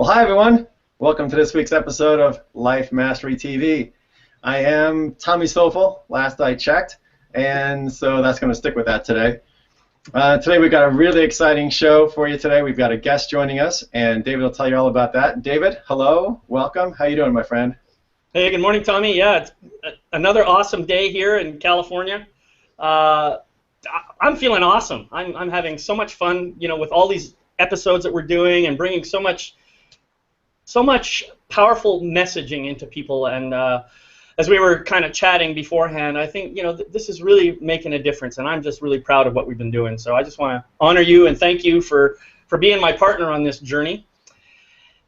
Well, hi everyone. Welcome to this week's episode of Life Mastery TV. I am Tommy Stoffel, last I checked, and so that's going to stick with that today. Today we've got a really exciting show for you today. We've got a guest joining us, and David will tell you all about that. David, hello, welcome. How you doing, my friend? Hey, good morning, Tommy. Yeah, it's another awesome day here in California. I'm feeling awesome. I'm having so much fun, with all these episodes that we're doing and bringing so much powerful messaging into people. And as we were kind of chatting beforehand, I think this is really making a difference, and I'm just really proud of what we've been doing. So I just want to honor you and thank you for being my partner on this journey.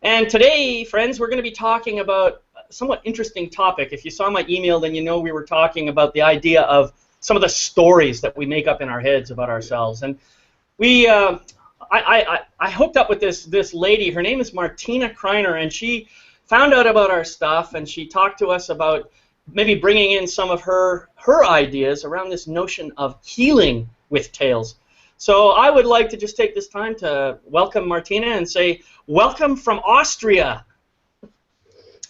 And today, friends, we're going to be talking about a somewhat interesting topic. If you saw my email, then you know we were talking about the idea of some of the stories that we make up in our heads about ourselves. And I hooked up with this lady. Her name is Martina Kreiner, and she found out about our stuff, and she talked to us about maybe bringing in some of her ideas around this notion of healing with tales. So I would like to just take this time to welcome Martina and say, welcome from Austria.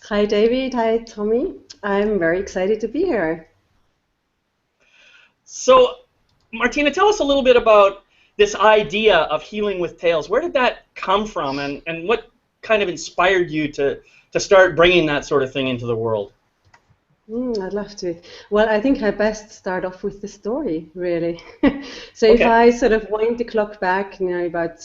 Hi, David. Hi, Tommy. I'm very excited to be here. So, Martina, tell us a little bit about this idea of healing with tales. Where did that come from, and what kind of inspired you to start bringing that sort of thing into the world? I'd love to. Well, I think I best start off with the story, really. So Okay. If I sort of wind the clock back, about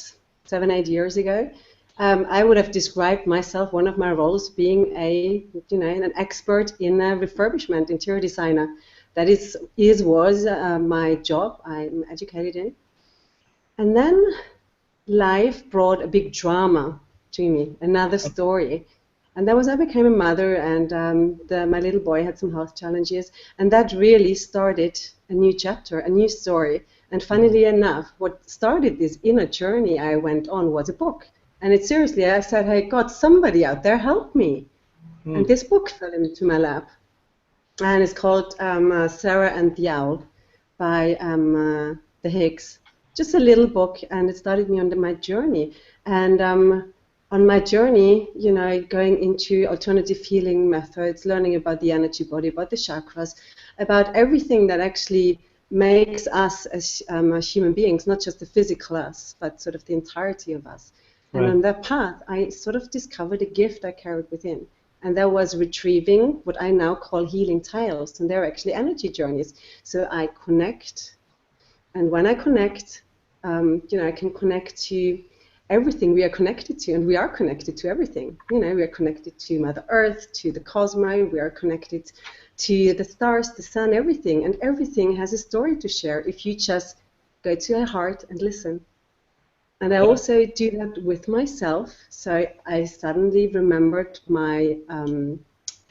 7-8 years ago, I would have described myself, one of my roles, being an expert in refurbishment, interior designer. That was my job. I'm educated in. And then life brought a big drama to me, another story. And that was I became a mother, and my little boy had some health challenges, and that really started a new chapter, a new story. And funnily enough, what started this inner journey I went on was a book. And I said, hey, God, somebody out there help me. And this book fell into my lap. And it's called Sarah and the Owl by the Higgs. Just a little book, and it started me on my journey. And on my journey, going into alternative healing methods, learning about the energy body, about the chakras, about everything that actually makes us as human beings, not just the physical us, but sort of the entirety of us. Right. And on that path, I sort of discovered a gift I carried within. And that was retrieving what I now call healing tales. And they're actually energy journeys. So I connect, and when I connect, I can connect to everything we are connected to, and we are connected to everything. We are connected to Mother Earth, to the cosmos, we are connected to the stars, the sun, everything. And everything has a story to share if you just go to your heart and listen. And I also do that with myself. So I suddenly remembered my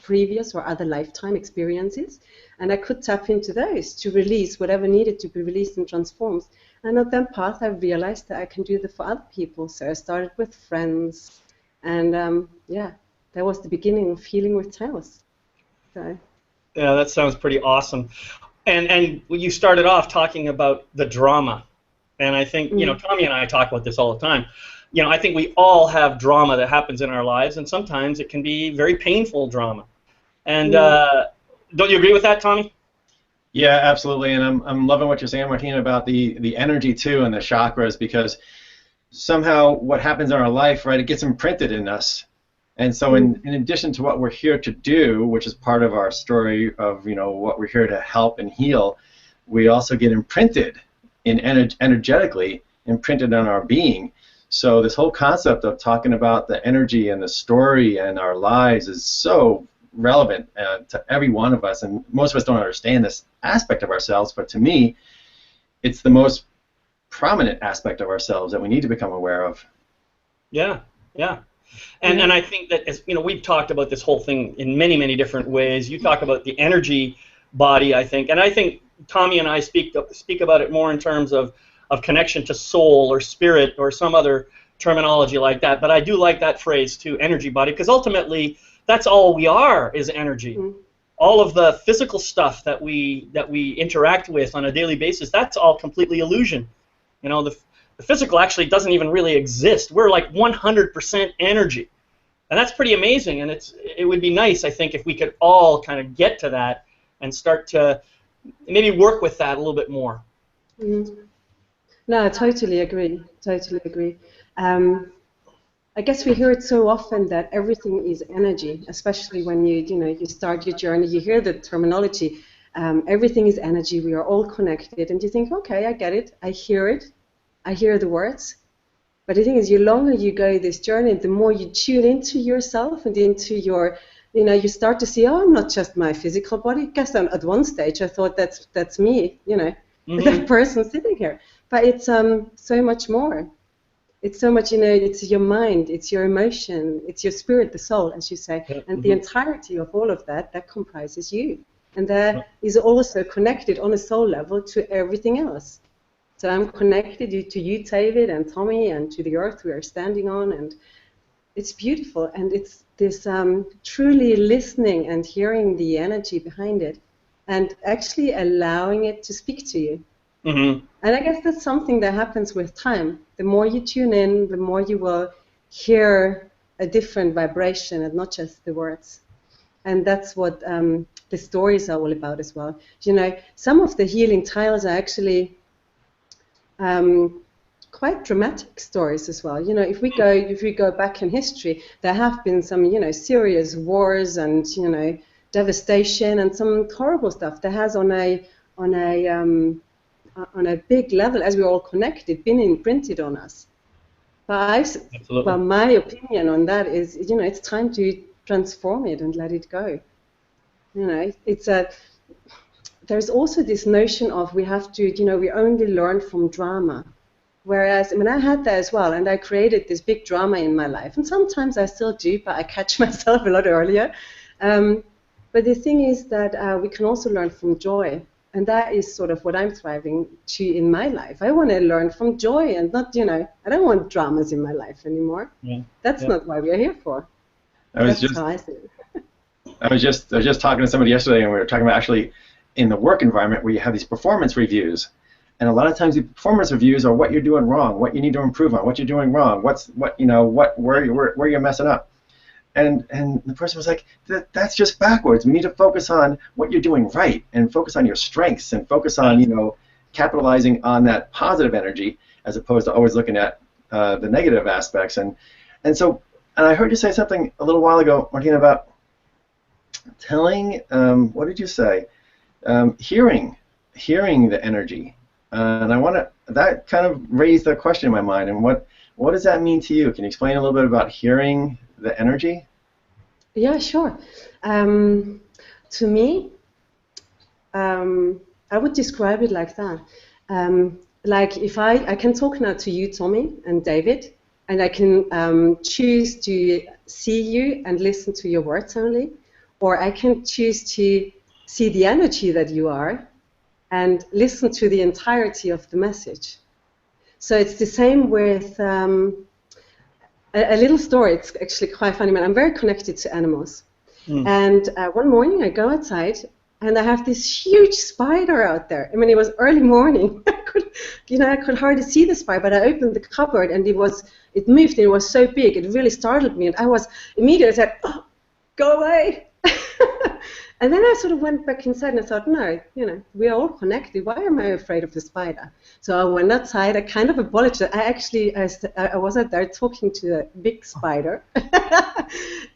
previous or other lifetime experiences, and I could tap into those to release whatever needed to be released and transformed. And on that path, I realized that I can do that for other people. So I started with friends, and that was the beginning of healing with tales. So. Yeah, that sounds pretty awesome. And you started off talking about the drama. And I think, Tommy and I talk about this all the time. I think we all have drama that happens in our lives, and sometimes it can be very painful drama. And don't you agree with that, Tommy? Yeah, absolutely. And I'm loving what you're saying, Martina, about the energy too and the chakras, because somehow what happens in our life, right, it gets imprinted in us. And so in addition to what we're here to do, which is part of our story of what we're here to help and heal, we also get imprinted energetically imprinted on our being. So this whole concept of talking about the energy and the story and our lives is so relevant to every one of us, and most of us don't understand this aspect of ourselves, but to me it's the most prominent aspect of ourselves that we need to become aware of. Yeah. And I think that, as we've talked about this whole thing in many different ways. You talk about the energy body, I think, and I think Tommy and I speak about it more in terms of connection to soul or spirit or some other terminology like that. But I do like that phrase too, energy body, because ultimately that's all we are, is energy. All of the physical stuff that we interact with on a daily basis, that's all completely illusion. The physical actually doesn't even really exist. We're like 100% energy. And that's pretty amazing, and it would be nice, I think, if we could all kind of get to that and start to maybe work with that a little bit more. No, I totally agree. Totally agree. I guess we hear it so often that everything is energy, especially when you start your journey. You hear the terminology, everything is energy. We are all connected, and you think, okay, I get it. I hear the words. But the thing is, the longer you go this journey, the more you tune into yourself and into your, you start to see, oh, I'm not just my physical body. I guess at one stage I thought that's me, that person sitting here. But it's so much more. It's so much, it's your mind, it's your emotion, it's your spirit, the soul, as you say. And the entirety of all of that comprises you. And that is also connected on a soul level to everything else. So I'm connected to you, David, and Tommy, and to the earth we are standing on, and it's beautiful. And it's this truly listening and hearing the energy behind it, and actually allowing it to speak to you. And I guess that's something that happens with time. The more you tune in, the more you will hear a different vibration, and not just the words. And that's what the stories are all about as well. Some of the healing tiles are actually quite dramatic stories as well. If we go back in history, there have been some, serious wars and, devastation and some horrible stuff that has on a big level, as we're all connected, been imprinted on us. But my opinion on that is, it's time to transform it and let it go. There's also this notion of we have to, we only learn from drama. Whereas, I had that as well, and I created this big drama in my life. And sometimes I still do, but I catch myself a lot earlier. But the thing is that we can also learn from joy. And that is sort of what I'm thriving to in my life. I want to learn from joy and not, I don't want dramas in my life anymore. That's not what we're here for. That's how I see it. I was just talking to somebody yesterday, and we were talking about actually in the work environment where you have these performance reviews, and a lot of times the performance reviews are what you're doing wrong, what you need to improve on, what you're doing wrong, where you're messing up, and the person was like, that's just backwards. We need to focus on what you're doing right, and focus on your strengths, and focus on capitalizing on that positive energy as opposed to always looking at the negative aspects. And I heard you say something a little while ago, Martina, about telling, what did you say? Hearing the energy, and that kind of raised a question in my mind. And what does that mean to you? Can you explain a little bit about hearing the energy? Yeah, sure. To me, I would describe it like that. Like if I can talk now to you, Tommy and David, and I can choose to see you and listen to your words only, or I can choose to see the energy that you are and listen to the entirety of the message. So it's the same with a little story. It's actually quite funny. I'm very connected to animals. And one morning I go outside and I have this huge spider out there. It was early morning. I could hardly see the spider, but I opened the cupboard and it moved and it was so big. It really startled me, and I was immediately said, "Oh, go away." And then I sort of went back inside and I thought, no, we're all connected. Why am I afraid of the spider? So I went outside. I kind of apologized. I was out there talking to a big spider.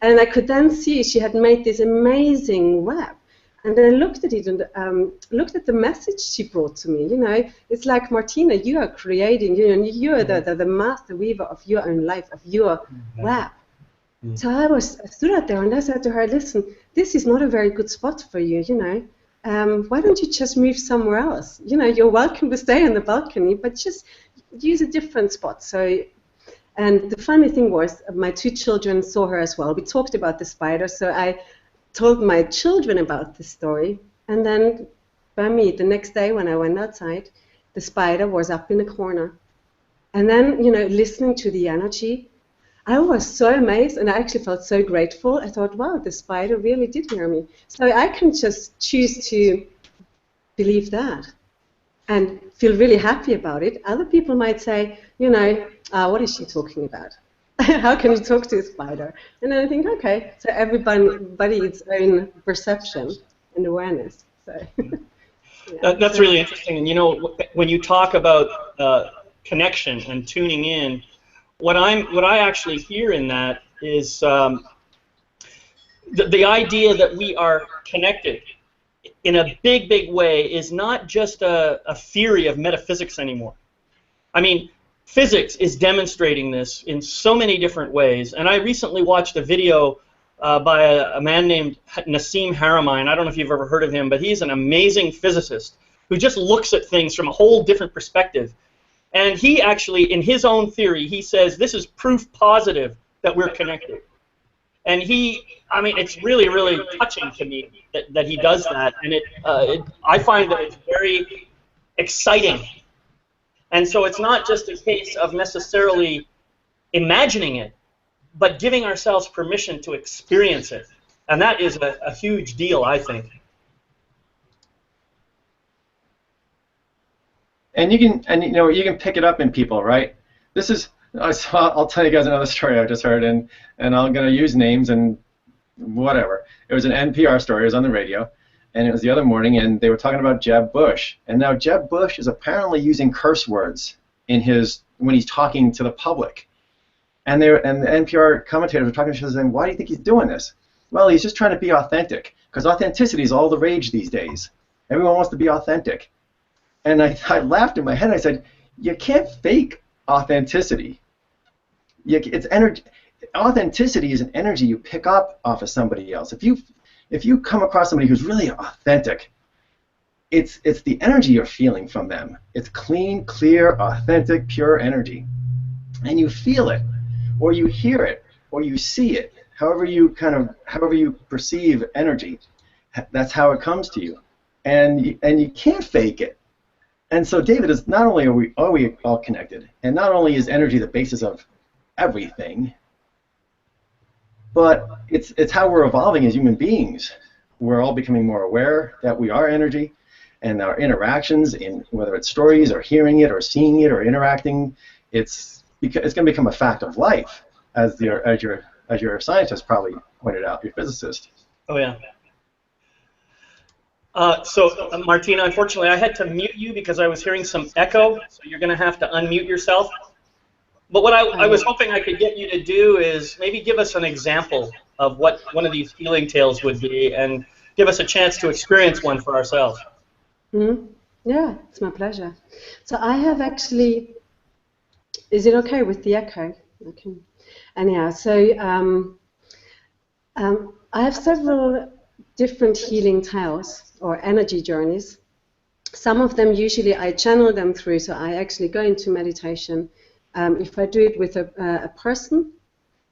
And I could then see she had made this amazing web. And then I looked at it and looked at the message she brought to me. It's like, Martina, you are creating, you are the master weaver of your own life, of your web. So I stood out there and I said to her, listen, this is not a very good spot for you, why don't you just move somewhere else? You're welcome to stay on the balcony, but just use a different spot. And the funny thing was, my 2 children saw her as well. We talked about the spider, so I told my children about the story. And then by me, the next day when I went outside, the spider was up in a corner. And then, listening to the energy, I was so amazed, and I actually felt so grateful. I thought, wow, the spider really did hear me. So I can just choose to believe that and feel really happy about it. Other people might say, what is she talking about? How can you talk to a spider? And then I think, okay, so everybody its own perception and awareness. So yeah, That's so really interesting. And you know, when you talk about connection and tuning in, what I actually hear in that is the idea that we are connected in a big, big way is not just a theory of metaphysics anymore. I mean, physics is demonstrating this in so many different ways. And I recently watched a video by a man named Nassim Haramein. I don't know if you've ever heard of him, but he's an amazing physicist who just looks at things from a whole different perspective. And he actually, in his own theory, he says this is proof positive that we're connected. And I mean, it's really, really touching to me that he does that. And I find that it's very exciting. And so it's not just a case of necessarily imagining it, but giving ourselves permission to experience it. And that is a huge deal, I think. And you can pick it up in people, right? This is, I'll tell you guys another story I just heard, and I'm going to use names and whatever. It was an NPR story. It was on the radio, and it was the other morning, and they were talking about Jeb Bush. And now Jeb Bush is apparently using curse words when he's talking to the public. And the NPR commentators were talking to him saying, why do you think he's doing this? Well, he's just trying to be authentic, because authenticity is all the rage these days. Everyone wants to be authentic. And I laughed in my head. I said, you can't fake authenticity. It's energy. Authenticity is an energy you pick up off of somebody else. If you come across somebody who's really authentic, it's the energy you're feeling from them. It's clean, clear, authentic, pure energy. And you feel it, or you hear it, or you see it. However you perceive energy, that's how it comes to you. And you can't fake it. And so, David, is not only are we all connected, and not only is energy the basis of everything, but it's how we're evolving as human beings. We're all becoming more aware that we are energy, and our interactions, in whether it's stories or hearing it or seeing it or interacting, it's going to become a fact of life, as your scientist probably pointed out, your physicist. Oh yeah. Martina, unfortunately, I had to mute you because I was hearing some echo, so you're going to have to unmute yourself. But what I was hoping I could get you to do is maybe give us an example of what one of these healing tales would be, and give us a chance to experience one for ourselves. Mm-hmm. Yeah, it's my pleasure. So I have actually, is it okay with the echo? Okay. Anyhow, so I have several different healing tales or energy journeys. Some of them usually I channel them through, so I actually go into meditation. If I do it with a person,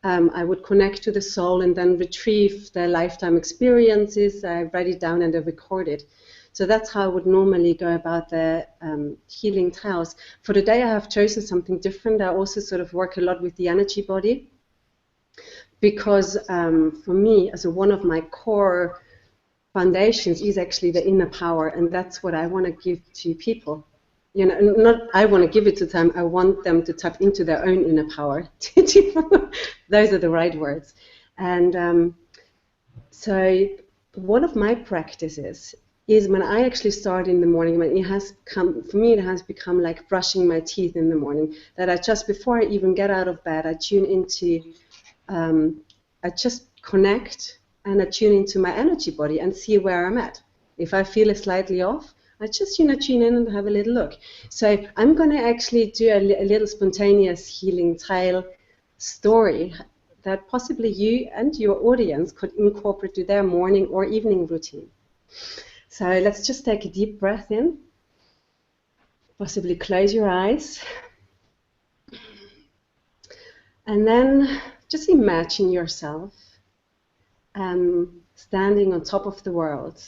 I would connect to the soul and then retrieve their lifetime experiences. I write it down and I record it. So that's how I would normally go about the healing tales. For today I have chosen something different. I also sort of work a lot with the energy body, because for me, as one of my core foundations is actually the inner power, and that's what I want to give to people. You know, not I want to give it to them, I want them to tap into their own inner power. Those are the right words. And so one of my practices is when I actually start in the morning, when it has come, for me it has become like brushing my teeth in the morning, that I just, before I even get out of bed, I tune into, I just connect and I tune into my energy body and see where I'm at. If I feel it slightly off, I just tune in and have a little look. So I'm going to actually do a little spontaneous healing tale story that possibly you and your audience could incorporate to their morning or evening routine. So let's just take a deep breath in. Possibly close your eyes. And then just imagine yourself standing on top of the world,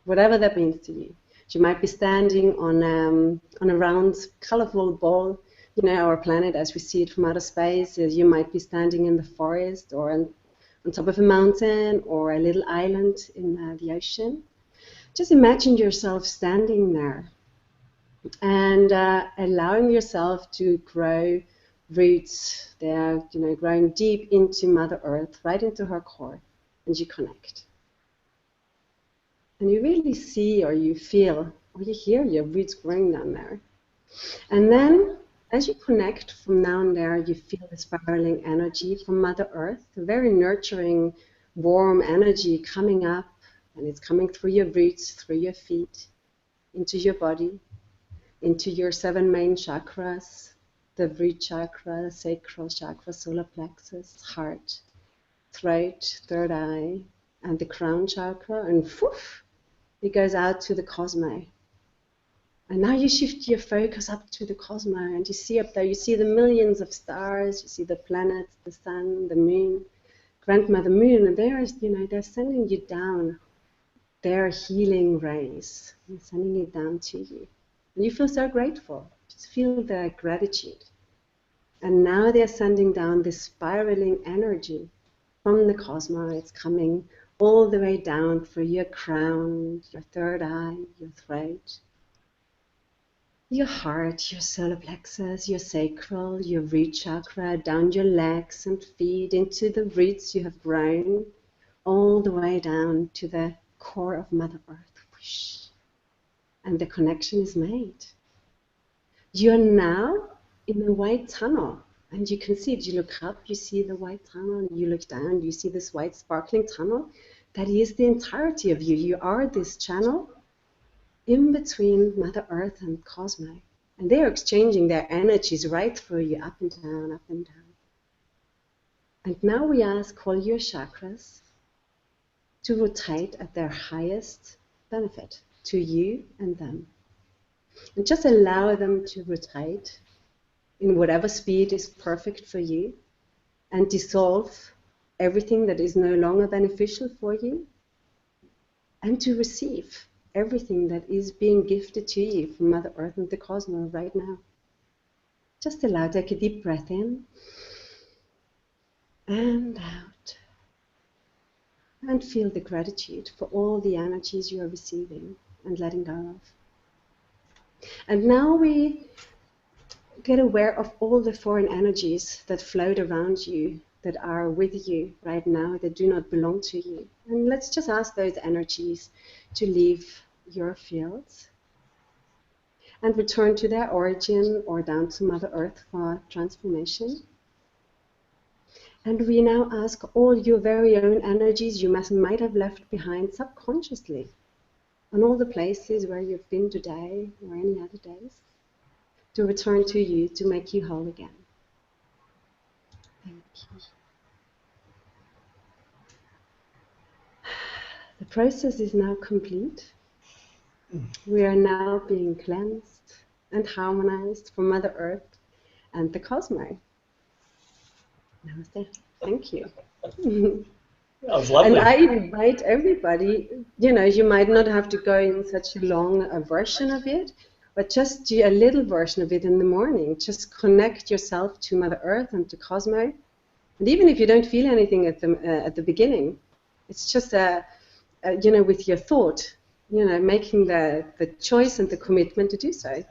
whatever that means to you. You might be standing on a round, colorful ball, you know, our planet as we see it from outer space. You might be standing in the forest or on top of a mountain or a little island in the ocean. Just imagine yourself standing there and allowing yourself to grow roots. They're, you know, growing deep into Mother Earth, right into her core, and you connect. And you really see, or you feel, or you hear your roots growing down there. And then, as you connect from down there, you feel the spiraling energy from Mother Earth, a very nurturing, warm energy coming up, and it's coming through your roots, through your feet, into your body, into your 7 main chakras, the root chakra, the sacral chakra, solar plexus, heart, throat, third eye, and the crown chakra, and whoosh, it goes out to the cosmos. And now you shift your focus up to the cosmos, and you see up there, you see the millions of stars, you see the planets, the sun, the moon, Grandmother Moon, and they're sending you down their healing rays, and sending it down to you. And you feel so grateful. Just feel their gratitude. And now they're sending down this spiraling energy from the cosmos. It's coming all the way down through your crown, your third eye, your throat, your heart, your solar plexus, your sacral, your root chakra, down your legs and feet, into the roots you have grown, all the way down to the core of Mother Earth. Whoosh. And the connection is made. You're now in a white tunnel, and you can see it. You look up, you see the white tunnel, and you look down, you see this white sparkling tunnel. That is the entirety of you. You are this channel in between Mother Earth and Cosmos. And they are exchanging their energies right through you, up and down, up and down. And now we ask all your chakras to rotate at their highest benefit to you and them. And just allow them to rotate in whatever speed is perfect for you, and dissolve everything that is no longer beneficial for you, and to receive everything that is being gifted to you from Mother Earth and the cosmos right now. Just allow, take a deep breath in and out, and feel the gratitude for all the energies you are receiving and letting go of. And now we get aware of all the foreign energies that float around you, that are with you right now, that do not belong to you. And let's just ask those energies to leave your fields and return to their origin or down to Mother Earth for transformation. And we now ask all your very own energies you might have left behind subconsciously on all the places where you've been today or any other days, to return to you, to make you whole again. Thank you. The process is now complete. We are now being cleansed and harmonized from Mother Earth and the cosmos. Namaste. Thank you. That was lovely. And I invite everybody, you know, you might not have to go in such a long version of it, but just do a little version of it in the morning. Just connect yourself to Mother Earth and to Cosmos. And even if you don't feel anything at the beginning, it's just you know, with your thought, you know, making the choice and the commitment to do so.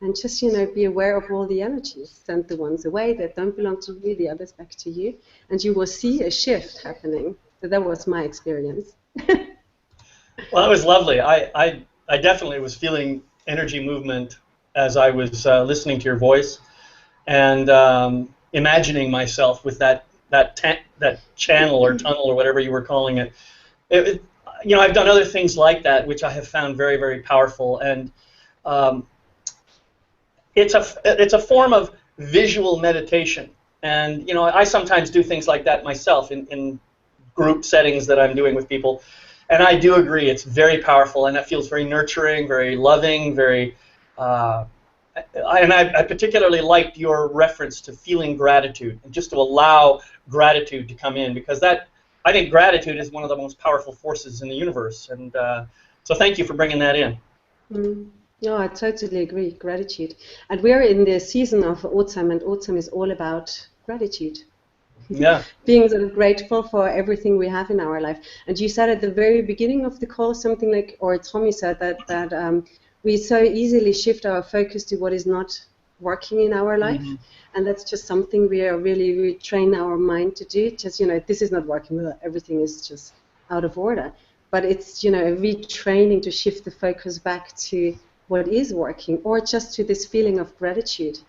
And just, you know, be aware of all the energies. Send the ones away that don't belong to you, the others back to you. And you will see a shift happening. So that was my experience. Well, that was lovely. I definitely was feeling energy movement as I was listening to your voice, and imagining myself with that channel or tunnel or whatever you were calling it. You know, I've done other things like that, which I have found very, very powerful, and it's a form of visual meditation. And you know, I sometimes do things like that myself in group settings that I'm doing with people. And I do agree, it's very powerful, and that feels very nurturing, very loving, very. I particularly liked your reference to feeling gratitude, and just to allow gratitude to come in, because I think gratitude is one of the most powerful forces in the universe. And so thank you for bringing that in. No, I totally agree. Gratitude. And we're in the season of autumn, and autumn is all about gratitude. Yeah. Being sort of grateful for everything we have in our life. And you said at the very beginning of the call something like, or Tommy said that we so easily shift our focus to what is not working in our life. And that's just something we train our mind to do. Just, this is not working well, everything is just out of order. But it's, a retraining to shift the focus back to what is working, or just to this feeling of gratitude.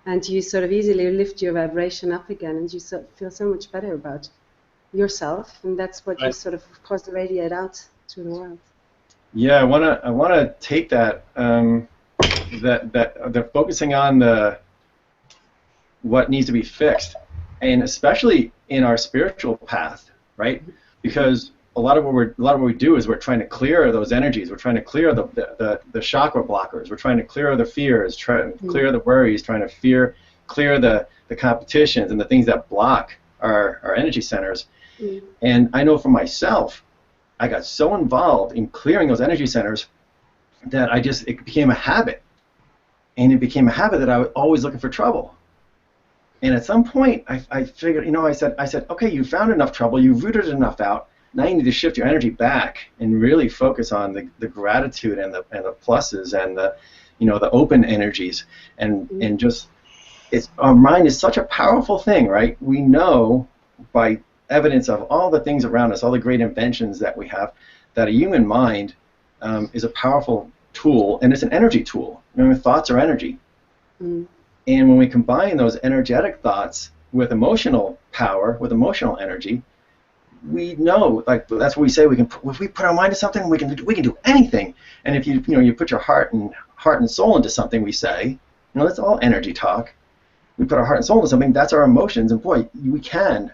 And you sort of easily lift your vibration up again, and you feel so much better about yourself, and that's what you sort of course, radiate out to the world. Yeah, I wanna take that that they're focusing on what needs to be fixed, and especially in our spiritual path, right? Because a lot of what we do is we're trying to clear those energies. We're trying to clear the chakra blockers. We're trying to clear the fears, trying to clear the worries, trying to clear the competitions and the things that block our energy centers. And I know for myself, I got so involved in clearing those energy centers that it became a habit. And it became a habit that I was always looking for trouble. And at some point, I figured, I said, okay, you found enough trouble, you've rooted enough out. Now you need to shift your energy back and really focus on the gratitude and the pluses and the open energies and just our mind is such a powerful thing, right? We know by evidence of all the things around us, all the great inventions that we have, that a human mind is a powerful tool, and it's an energy tool. Thoughts are energy. And when we combine those energetic thoughts with emotional power, with emotional energy, we know, like that's what we say, if we put our mind to something, we can do anything. And if you put your heart and soul into something, we say, that's all energy talk. We put our heart and soul into something, that's our emotions, and boy, we can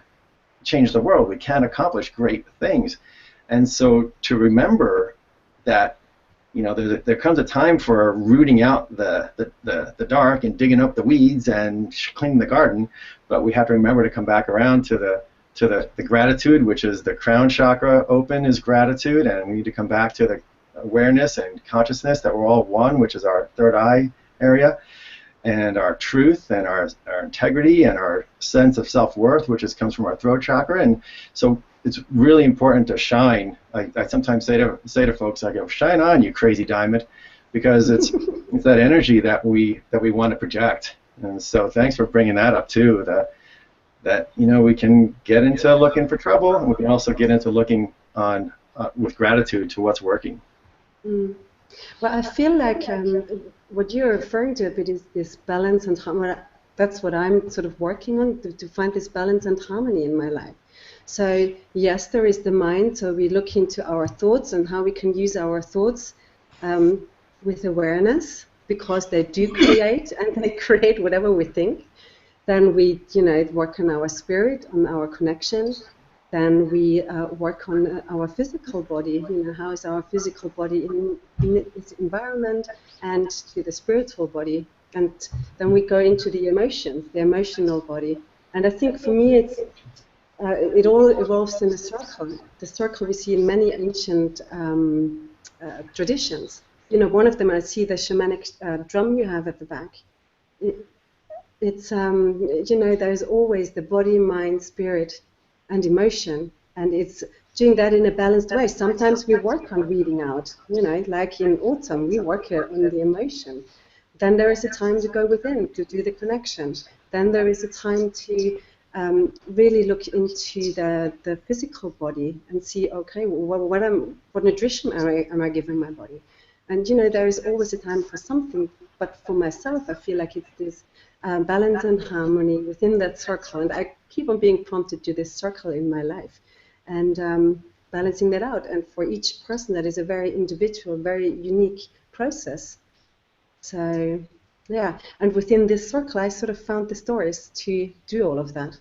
change the world. We can accomplish great things. And so to remember that, there comes a time for rooting out the dark and digging up the weeds and cleaning the garden, but we have to remember to come back around to the gratitude, which is the crown chakra open is gratitude, and we need to come back to the awareness and consciousness that we're all one, which is our third eye area, and our truth and our integrity and our sense of self-worth, which comes from our throat chakra. And so it's really important to shine. I sometimes say to folks, I go, shine on, you crazy diamond, because it's that energy that we want to project. And so thanks for bringing that up too, that we can get into looking for trouble, and we can also get into looking on with gratitude to what's working. Well, I feel like what you're referring to a bit is this balance and harmony. That's what I'm sort of working on, to find this balance and harmony in my life. So yes, there is the mind, so we look into our thoughts and how we can use our thoughts with awareness, because they do create, and they create whatever we think. Then we, work on our spirit, on our connection. Then we work on our physical body. How is our physical body in its environment, and to the spiritual body. And then we go into the emotions, the emotional body. And I think for me, it all evolves in a circle. The circle we see in many ancient traditions. One of them, I see the shamanic drum you have at the back. It's there's always the body, mind, spirit, and emotion, and it's doing that in a balanced way. Sometimes we work on weeding out, like in autumn, we work on the emotion. Then there is a time to go within, to do the connection. Then there is a time to really look into the physical body and see, okay, what nutrition am I giving my body? And there is always a time for something, but for myself, I feel like it's this balance and harmony within that circle, and I keep on being prompted to this circle in my life, and balancing that out. And for each person, that is a very individual, very unique process. So yeah, and within this circle, I sort of found the stories to do all of that.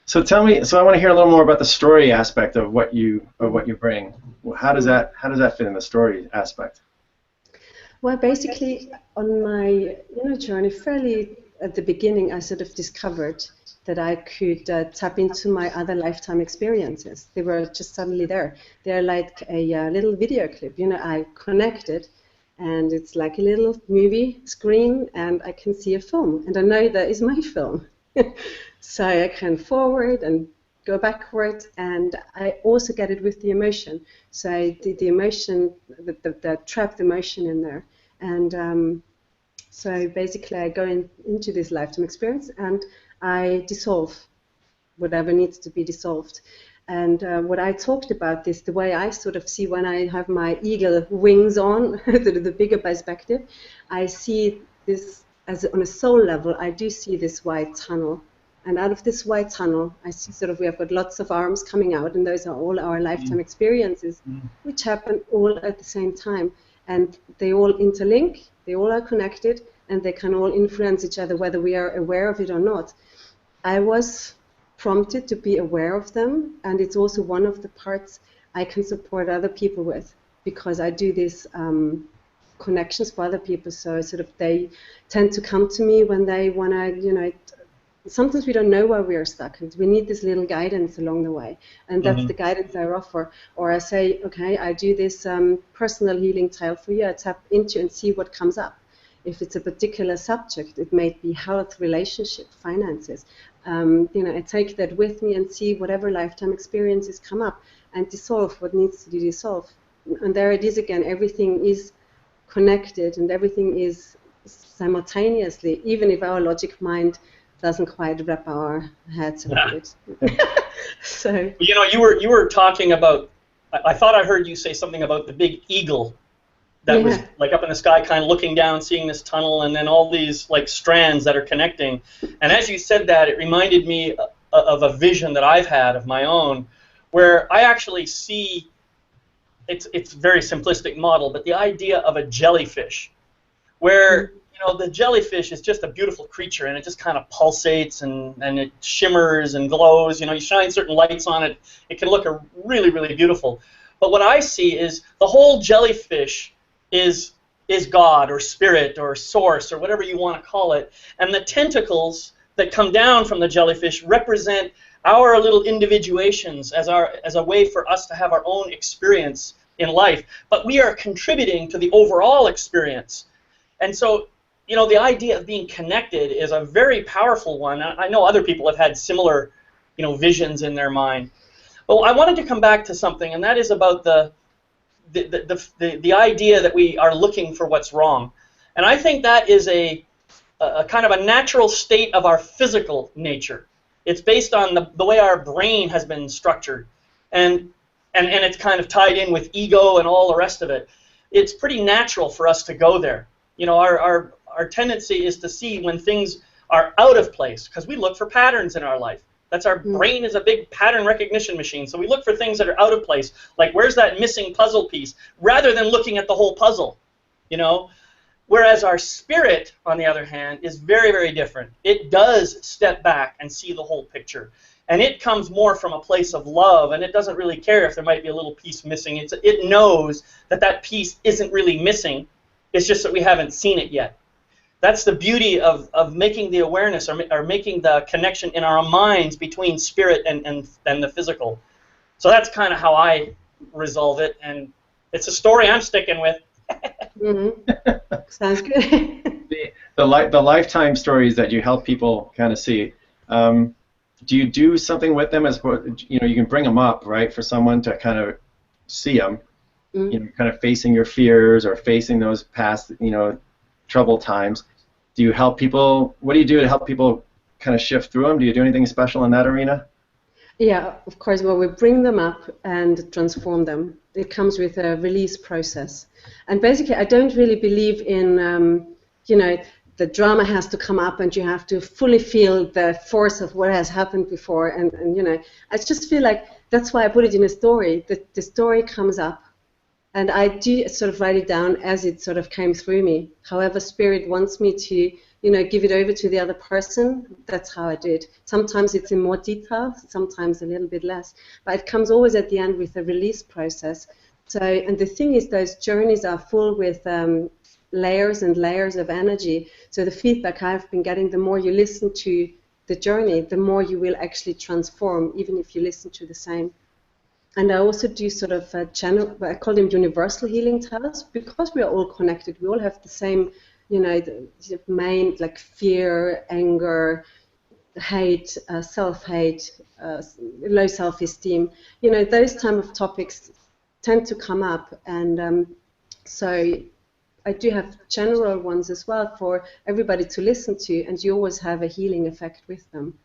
So tell me, I want to hear a little more about the story aspect of what you bring. How does that fit in the story aspect? Well, basically, on my journey, fairly at the beginning, I sort of discovered that I could tap into my other lifetime experiences. They were just suddenly there. They're like a little video clip. I connected, and it's like a little movie screen, and I can see a film, and I know that is my film. So I can forward and go backward, and I also get it with the emotion. So the emotion, the trapped emotion in there. And So basically, I go into this lifetime experience and I dissolve whatever needs to be dissolved. And what I talked about is the way I sort of see when I have my eagle wings on, the bigger perspective, I see this as on a soul level. I do see this white tunnel. And out of this white tunnel, I see sort of we have got lots of arms coming out, and those are all our lifetime experiences, which happen all at the same time. And they all interlink, they all are connected, and they can all influence each other, whether we are aware of it or not. I was prompted to be aware of them, and it's also one of the parts I can support other people with, because I do these connections for other people. So sort of they tend to come to me when they want to, sometimes we don't know where we are stuck, and we need this little guidance along the way, and that's the guidance I offer. Or I say, okay, I do this personal healing trial for you. I tap into and see what comes up. If it's a particular subject, it may be health, relationship, finances. I take that with me and see whatever lifetime experiences come up and dissolve what needs to be dissolved. And there it is again. Everything is connected and everything is simultaneously, even if our logic mind doesn't quite wrap our heads around it. So you were talking about. I thought I heard you say something about the big eagle that was like up in the sky, kind of looking down, seeing this tunnel, and then all these like strands that are connecting. And as you said that, it reminded me of a vision that I've had of my own, where I actually see. It's a very simplistic model, but the idea of a jellyfish, where the jellyfish is just a beautiful creature, and it just kind of pulsates and it shimmers and glows. You shine certain lights on it, it can look really, really beautiful. But what I see is the whole jellyfish is God or spirit or source or whatever you want to call it, and the tentacles that come down from the jellyfish represent our little individuations as a way for us to have our own experience in life. But we are contributing to the overall experience. And so, the idea of being connected is a very powerful one. I know other people have had similar, visions in their mind. But I wanted to come back to something, and that is about the idea that we are looking for what's wrong. And I think that is a kind of a natural state of our physical nature. It's based on the way our brain has been structured, and it's kind of tied in with ego and all the rest of it. It's pretty natural for us to go there. Our tendency is to see when things are out of place, because we look for patterns in our life. That's our brain is a big pattern recognition machine. So we look for things that are out of place, like where's that missing puzzle piece, rather than looking at the whole puzzle, Whereas our spirit, on the other hand, is very, very different. It does step back and see the whole picture. And it comes more from a place of love, and it doesn't really care if there might be a little piece missing. It knows that piece isn't really missing. It's just that we haven't seen it yet. That's the beauty of making the awareness or making the connection in our minds between spirit and the physical. So that's kind of how I resolve it, and it's a story I'm sticking with. Sounds good. the lifetime stories that you help people kind of see. Do you do something with them as you can bring them up, right, for someone to kind of see them, kind of facing your fears or facing those past, troubled times. Do you help people? What do you do to help people kind of shift through them? Do you do anything special in that arena? Yeah, of course. Well, we bring them up and transform them. It comes with a release process. And basically, I don't really believe in, the drama has to come up and you have to fully feel the force of what has happened before. And I just feel like that's why I put it in a story. The story comes up, and I do sort of write it down as it sort of came through me. However, Spirit wants me to, give it over to the other person. That's how I do it. Sometimes it's in more detail, sometimes a little bit less. But it comes always at the end with a release process. So, and the thing is, those journeys are full with layers and layers of energy. So the feedback I've been getting, the more you listen to the journey, the more you will actually transform, even if you listen to the same. And I also do sort of a channel, I call them universal healing tasks, because we are all connected. We all have the same, the main, like fear, anger, hate, self-hate, low self-esteem. Those type of topics tend to come up. And so I do have general ones as well for everybody to listen to, and you always have a healing effect with them.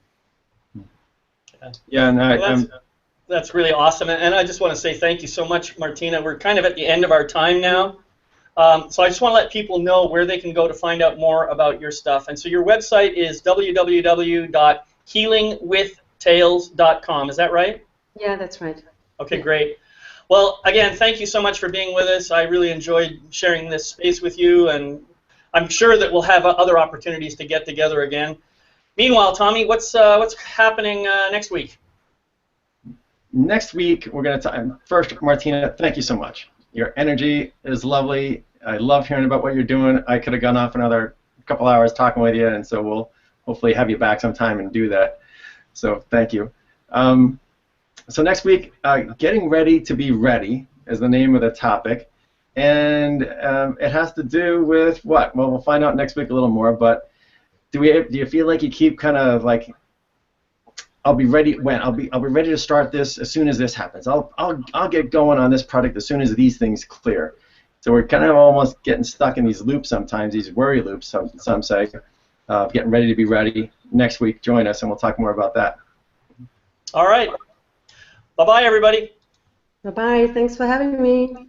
Yeah, and that's really awesome, and I just want to say thank you so much, Martina. We're kind of at the end of our time now, so I just want to let people know where they can go to find out more about your stuff. And so your website is www.healingwithtales.com. Is that right? Yeah, that's right. Okay, great. Well, again, thank you so much for being with us. I really enjoyed sharing this space with you, and I'm sure that we'll have other opportunities to get together again. Meanwhile, Tommy, what's happening next week? Next week, we're going to talk. First, Martina, thank you so much. Your energy is lovely. I love hearing about what you're doing. I could have gone off another couple hours talking with you, and so we'll hopefully have you back sometime and do that. So thank you. So next week, Getting Ready to Be Ready is the name of the topic, and it has to do with what? Well, we'll find out next week a little more, but do you feel like you keep kind of like, I'll be ready when I'll be ready to start this as soon as this happens. I'll get going on this project as soon as these things clear. So we're kind of almost getting stuck in these loops sometimes, these worry loops. Some say, getting ready to be ready. Next week, join us and we'll talk more about that. All right. Bye bye, everybody. Bye bye. Thanks for having me.